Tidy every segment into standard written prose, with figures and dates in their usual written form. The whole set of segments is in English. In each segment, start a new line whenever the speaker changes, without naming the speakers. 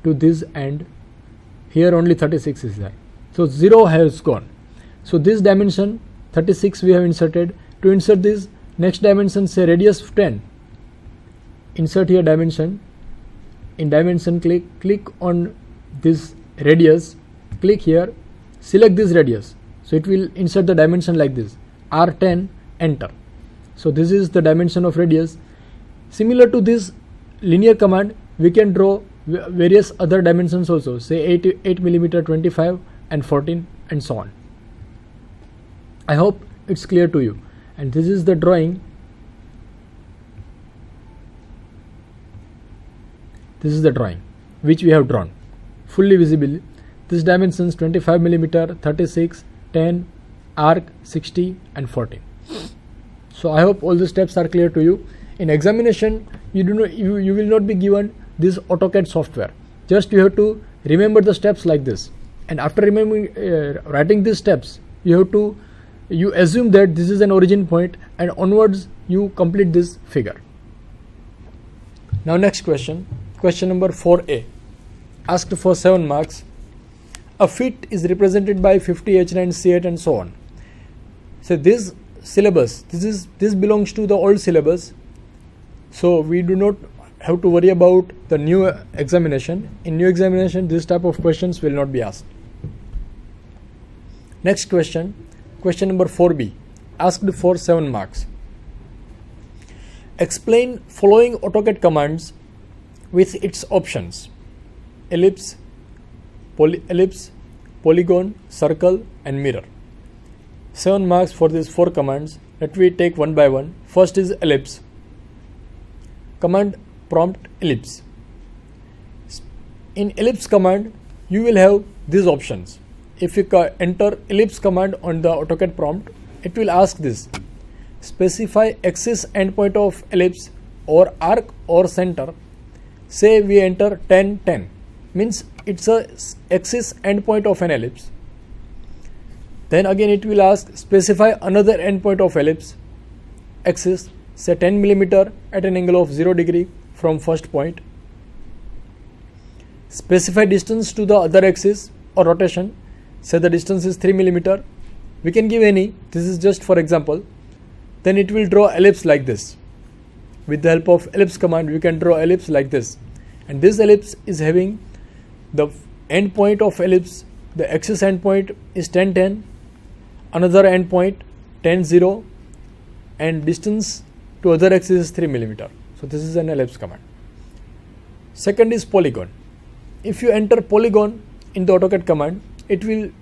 to this end. Here only 36 is there, so 0 has gone. So this dimension 36 we have inserted. To insert this next dimension, say radius 10, insert here dimension. In dimension click on this radius, click here, select this radius, so it will insert the dimension like this, R10, enter. So this is the dimension of radius. Similar to this linear command, we can draw various other dimensions also, say 8 mm, 25 and 14 and so on. I hope it's clear to you. And this is the drawing. This is the drawing which we have drawn, fully visible. This dimensions 25 mm, 36, 10, arc, 60 and 14. So I hope all the steps are clear to you. In examination, you will not be given this AutoCAD software. Just you have to remember the steps like this, and after remembering writing these steps, you assume that this is an origin point, and onwards you complete this figure. Now next question number 4a, asked for 7 marks. A feet is represented by 50, H9, C8 and so on. So this syllabus, this belongs to the old syllabus, so we do not have to worry about the new examination. In new examination, this type of questions will not be asked. Next question number 4b, asked for 7 marks. Explain following AutoCAD commands with its options: ellipse, polygon, circle and mirror. 7 marks for these 4 commands. Let me take one by one. First is ellipse. Command prompt ellipse. In ellipse command, you will have these options. If you enter ellipse command on the AutoCAD prompt, it will ask this: specify axis endpoint of ellipse or arc or center. Say we enter 10, 10, means it's a axis endpoint of an ellipse. Then again it will ask specify another endpoint of ellipse axis, say 10 mm at an angle of 0 degree from first point. Specify distance to the other axis or rotation, say the distance is 3 mm. We can give any, this is just for example. Then it will draw ellipse like this. With the help of ellipse command, we can draw ellipse like this, and this ellipse is having the end point of ellipse, the axis end point is 10, 10, another end point 10, 0, and distance to other axis is 3 mm. So this is an ellipse command. Second is polygon. If you enter polygon in the AutoCAD command,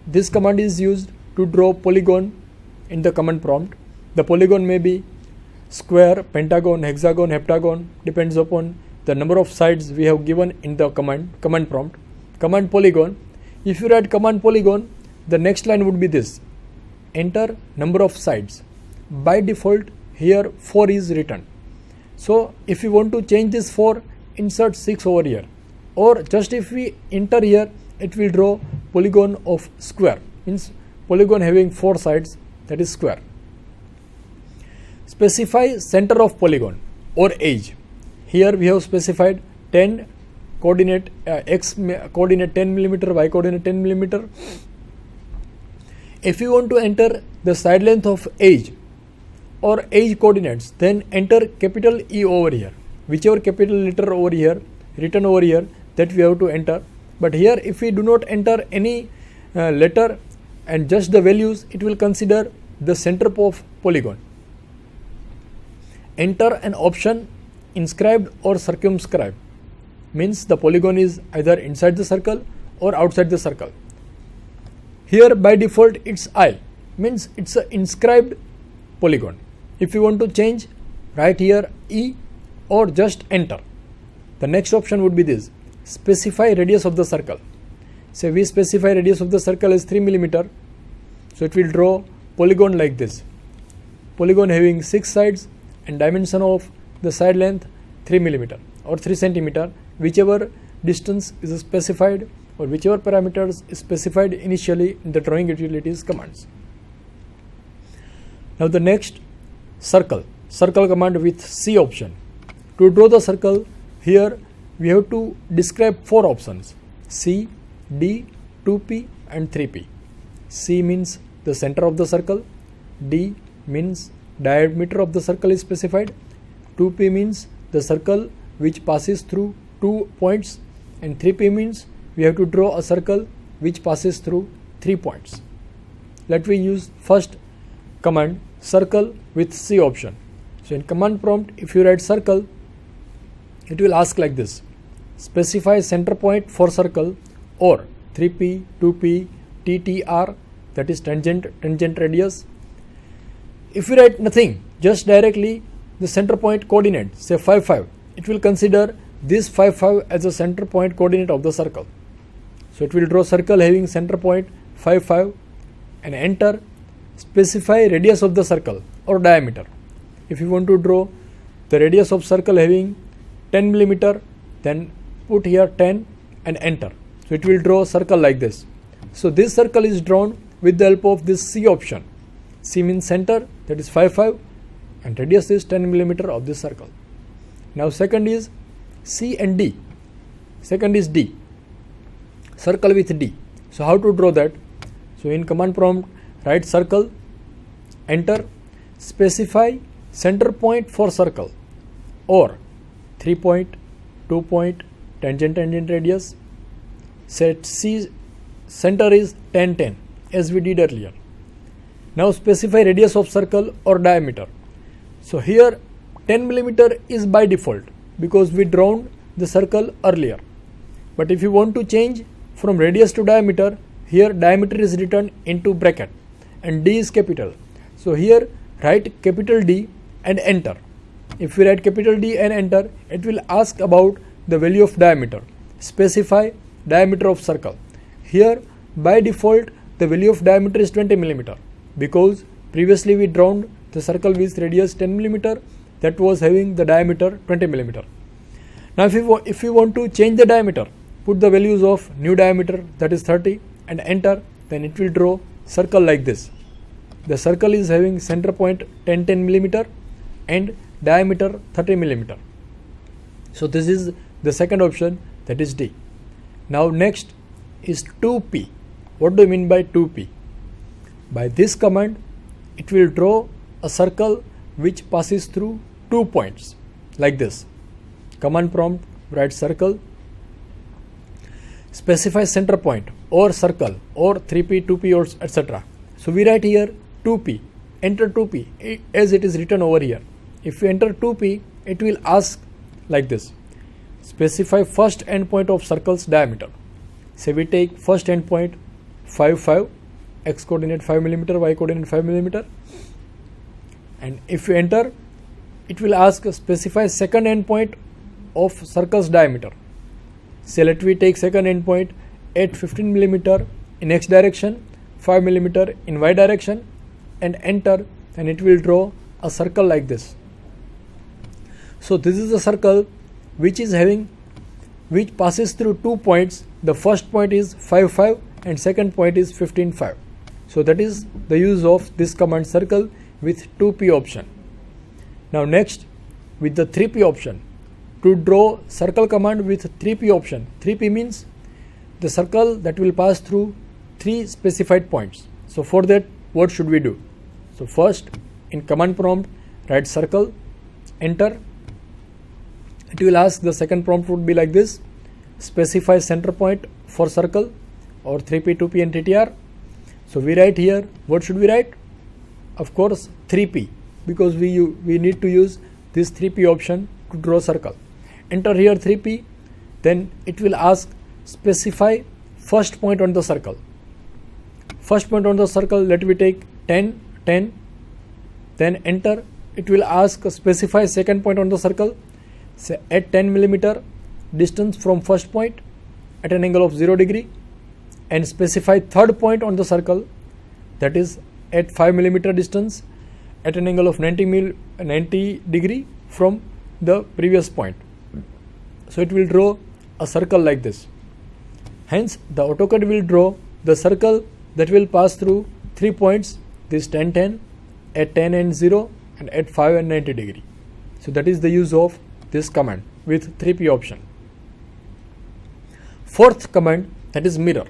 this command is used to draw polygon in the command prompt. The polygon may be square, pentagon, hexagon, heptagon, depends upon the number of sides we have given in the command prompt. Command polygon. If you write command polygon, the next line would be this: enter number of sides. By default here 4 is written. So if you want to change this 4, insert 6 over here, or just if we enter here, it will draw polygon of square, means polygon having 4 sides, that is square. Specify center of polygon or edge. Here we have specified 10 coordinate, x coordinate 10 mm, y coordinate 10 mm. If you want to enter the side length of edge or edge coordinates, then enter capital E over here. Whichever capital letter over here, written over here, that we have to enter. But here if we do not enter any letter and just the values, it will consider the center of polygon. Enter an option inscribed or circumscribed, means the polygon is either inside the circle or outside the circle. Here by default it's I, means it's an inscribed polygon. If you want to change, write here E or just enter. The next option would be this: specify radius of the circle. Say we specify radius of the circle is 3 mm, so it will draw polygon like this. Polygon having 6 sides and dimension of the side length 3 mm or 3 cm, whichever distance is specified or whichever parameters is specified initially in the drawing utilities commands. Now the next, circle command with C option. To draw the circle, here we have to describe 4 options: C, D, 2P and 3P. C means the center of the circle, D means diameter of the circle is specified, 2P means the circle which passes through 2 points, and 3P means we have to draw a circle which passes through 3 points. Let me use first command circle with C option. So in command prompt, if you write circle, it will ask like this: specify center point for circle, or 3P, 2P, TTR, that is tangent radius. If you write nothing, just directly the center point coordinate, say 5, 5, it will consider this 5, 5 as a center point coordinate of the circle. So it will draw circle having center point 5, 5 and enter. Specify radius of the circle or diameter. If you want to draw the radius of circle having 10 millimeter, then put here 10 and enter. So it will draw a circle like this. So this circle is drawn with the help of this C option. C means center, that is 5, 5 and radius is 10 millimeter of this circle. Now second is C and D. Second is D, circle with D. So how to draw that? So in command prompt, write circle, enter, specify center point for circle, or 3 point, 2 point, tangent radius. Set C center is 10, 10 as we did earlier. Now specify radius of circle or diameter. So here 10 millimeter is by default because we drawn the circle earlier. But if you want to change from radius to diameter, here diameter is written into bracket and D is capital. So here write capital D and enter. If we write capital D and enter, it will ask about the value of diameter. Specify diameter of circle. Here by default the value of diameter is 20 millimeter because previously we drawn the circle with radius 10 millimeter that was having the diameter 20 millimeter. Now if you want to change the diameter, put the values of new diameter, that is 30, and enter. Then it will draw circle like this. The circle is having center point 10 millimeter and diameter 30 millimeter. So this is the second option, that is D. Now next is 2P. What do you mean by 2P? By this command, it will draw a circle which passes through 2 points like this. Command prompt, write circle, specify center point or circle or 3P, 2P or etc. So we write here 2P, enter 2P as it is written over here. If you enter 2P, it will ask like this: specify first endpoint of circle's diameter. So we take first endpoint 5, 5, x coordinate 5 millimeter, y coordinate 5 millimeter, and if you enter, it will ask specify second endpoint of circle's diameter. So let we take second endpoint at 15 millimeter in x direction, 5 millimeter in y direction, and enter, and it will draw a circle like this. So this is a circle which passes through 2 points. The first point is 5, 5 and second point is 15, 5. So that is the use of this command circle with 2P option. Now next, with the 3P option, to draw circle command with 3P option. 3P means the circle that will pass through 3 specified points. So for that, what should we do? So first, in command prompt, write circle, enter. It will ask, the second prompt would be like this: specify center point for circle or 3P, 2P and TTR. So we write here, what should we write? Of course 3P, because we need to use this 3P option to draw circle. Enter here 3P, then it will ask specify first point on the circle. First point on the circle, let me take 10, 10, then enter. It will ask specify second point on the circle, say at 10 millimeter distance from first point at an angle of 0 degree, and specify third point on the circle, that is at 5 millimeter distance at an angle of 90 degree from the previous point. So it will draw a circle like this. Hence the AutoCAD will draw the circle that will pass through 3 points, this 10, 10, at 10 and 0 and at 5 and 90 degree. So that is the use of this command with 3P option. fourth command, that is mirror.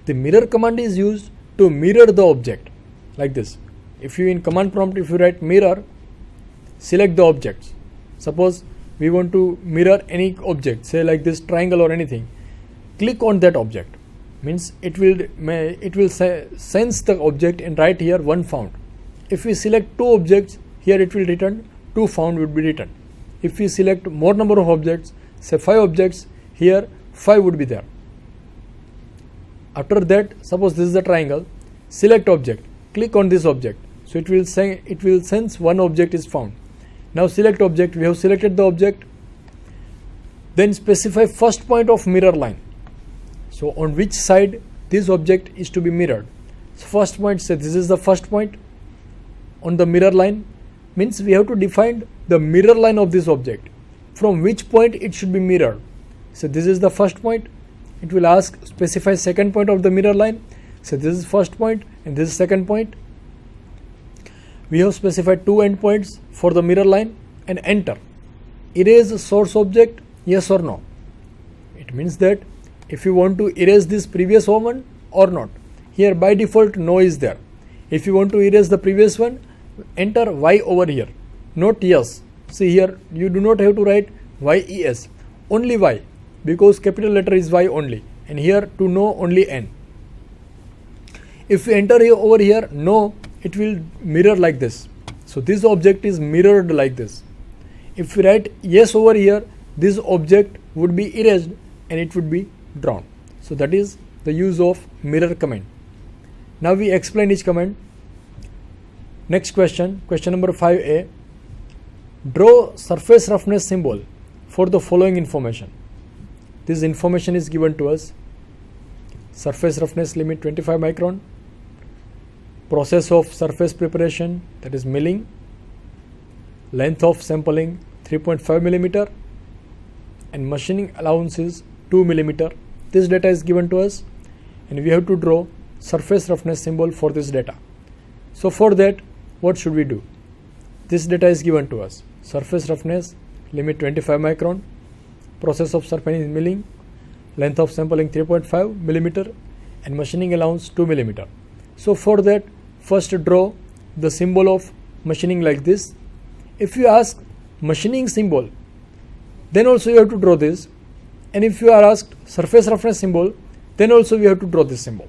The mirror command is used to mirror the object like this. If you in command prompt, if you write mirror, select the objects. Suppose we want to mirror any object, say like this triangle or anything. Click on that object. Means it will sense the object and write here 1 found. If we select 2 objects, here it will return 2 found would be written. If we select more number of objects, say 5 objects, here 5 would be there. After that, suppose this is a triangle, select object, click on this object. So it will sense 1 object is found. Now select object, we have selected the object. Then specify first point of mirror line. So on which side this object is to be mirrored. So first point, say this is the first point on the mirror line, means we have to define the mirror line of this object. From which point it should be mirrored. So this is the first point. It will ask specify second point of the mirror line. So this is first point and this is second point. We have specified 2 endpoints for the mirror line and enter. Erase source object, yes or no. It means that if you want to erase this previous one or not. Here by default no is there. If you want to erase the previous one, enter Y over here, not yes. See here you do not have to write YES, only Y, because capital letter is Y only, and here to no only N. If we enter here over here no, it will mirror like this. So this object is mirrored like this. If we write yes over here, this object would be erased and it would be drawn. So that is the use of mirror command. Now we explain each command. Next question, question number 5a. Draw surface roughness symbol for the following information. This information is given to us. Surface roughness limit 25 micron. Process of surface preparation, that is milling. Length of sampling 3.5 millimeter. And machining allowance is 2 millimeter. This data is given to us and we have to draw surface roughness symbol for this data. So for that, what should we do? This data is given to us. Surface roughness limit 25 micron. Process of surface milling. Length of sampling 3.5 millimeter and machining allowance 2 millimeter. So for that, first draw the symbol of machining like this. If you ask machining symbol, then also you have to draw this. And if you are asked surface roughness symbol, then also we have to draw this symbol.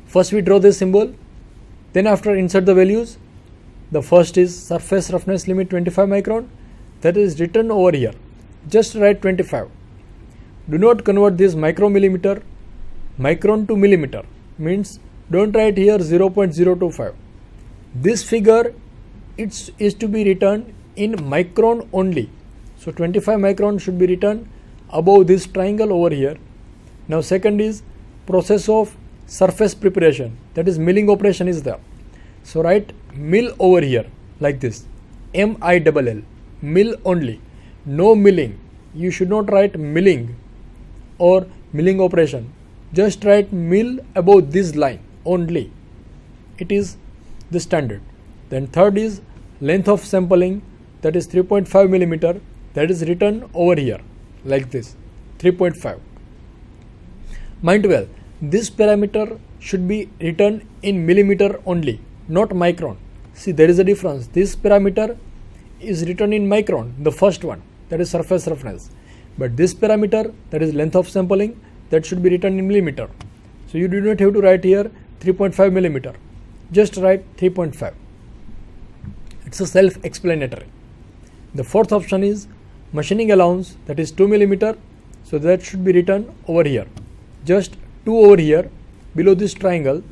First we draw this symbol, then after insert the values. The first is surface roughness limit 25 micron, that is written over here. Just write 25. Do not convert this micron to millimeter, means don't write here 0.025. This figure is to be written in micron only. So 25 micron should be written above this triangle over here. Now second is process of surface preparation, that is milling operation is there. So write mill over here like this, MILL, mill only, no milling. You should not write milling or milling operation, just write mill above this line only. It is the standard. Then third is length of sampling, that is 3.5 millimeter, that is written over here like this, 3.5. Mind well, this parameter should be written in millimeter only, not micron. See, there is a difference. This parameter is written in micron, the first one, that is surface roughness. But this parameter, that is length of sampling, that should be written in millimeter. So you do not have to write here 3.5 millimeter, just write 3.5. It's a self-explanatory. The fourth option is machining allowance, that is 2 millimeter. So that should be written over here, just 2 over here below this triangle.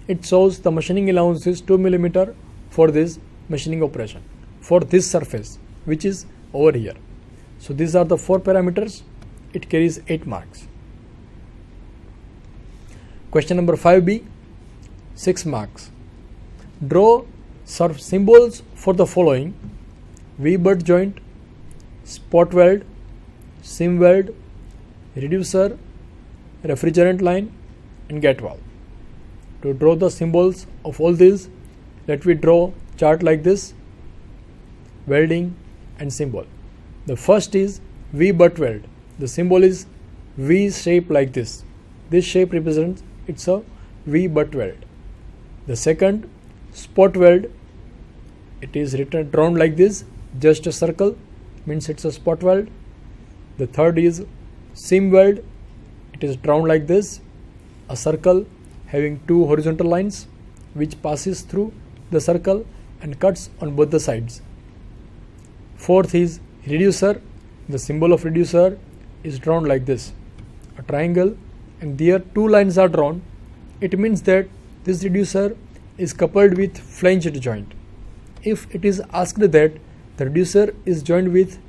It shows the machining allowance is 2 millimeter for this machining operation for this surface, which is over here. So these are the 4 parameters. It carries 8 marks. Question number 5b, 6 marks. Draw symbols for the following: V-butt joint, spot weld, seam weld, reducer, refrigerant line and gate valve. To draw the symbols of all these, let me draw chart like this: welding and symbol. The first is V-butt weld. the symbol is V shape like this. This shape represents it's a V butt weld. The second, spot weld, it is written drawn like this, just a circle, means it's a spot weld. The third is seam weld, it is drawn like this, a circle having two horizontal lines which passes through the circle and cuts on both the sides. Fourth is reducer, the symbol of reducer is drawn like this, a triangle, and there two lines are drawn. It means that this reducer is coupled with flanged joint. If it is asked that the reducer is joined with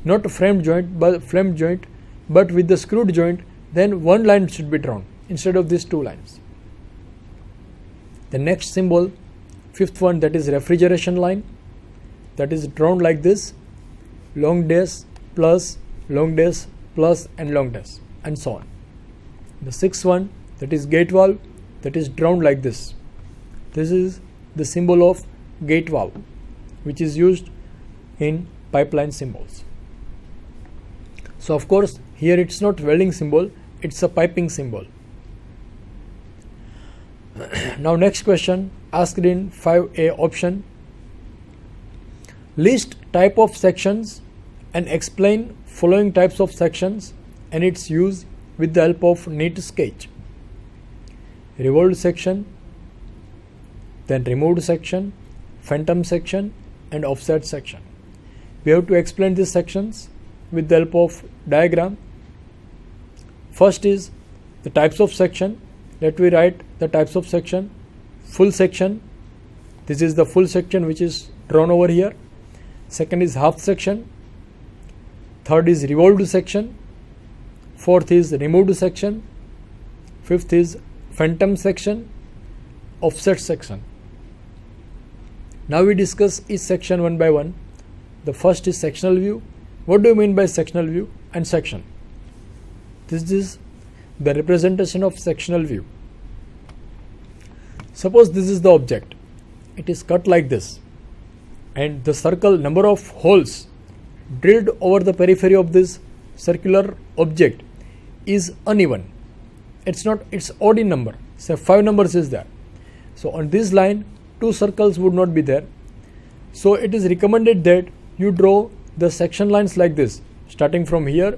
not a framed joint but with the screwed joint, then one line should be drawn instead of these two lines. The next symbol, fifth one, that is refrigeration line, that is drawn like this, long dash plus long dash plus and long dash and so on. The sixth one, that is gate valve, that is drawn like this. This is the symbol of gate valve which is used in pipeline symbols. So of course here it's not welding symbol, it's a piping symbol. Now next question asked in 5A option. List type of sections and explain following types of sections and its use with the help of neat sketch. Revolved section, then removed section, phantom section and offset section. We have to explain these sections with the help of diagram. First is the types of section. Let me write the types of section. Full section, this is the full section which is drawn over here. Second is half section. Third is revolved section. Fourth is removed section. Fifth is phantom section, offset section. Now we discuss each section one by one. The first is sectional view. What do you mean by sectional view and section? This is the representation of sectional view. Suppose this is the object. It is cut like this, and the circle number of holes drilled over the periphery of this circular object is uneven. It's odd in number. Say 5 numbers is there. So on this line 2 circles would not be there. So it is recommended that you draw the section lines like this, starting from here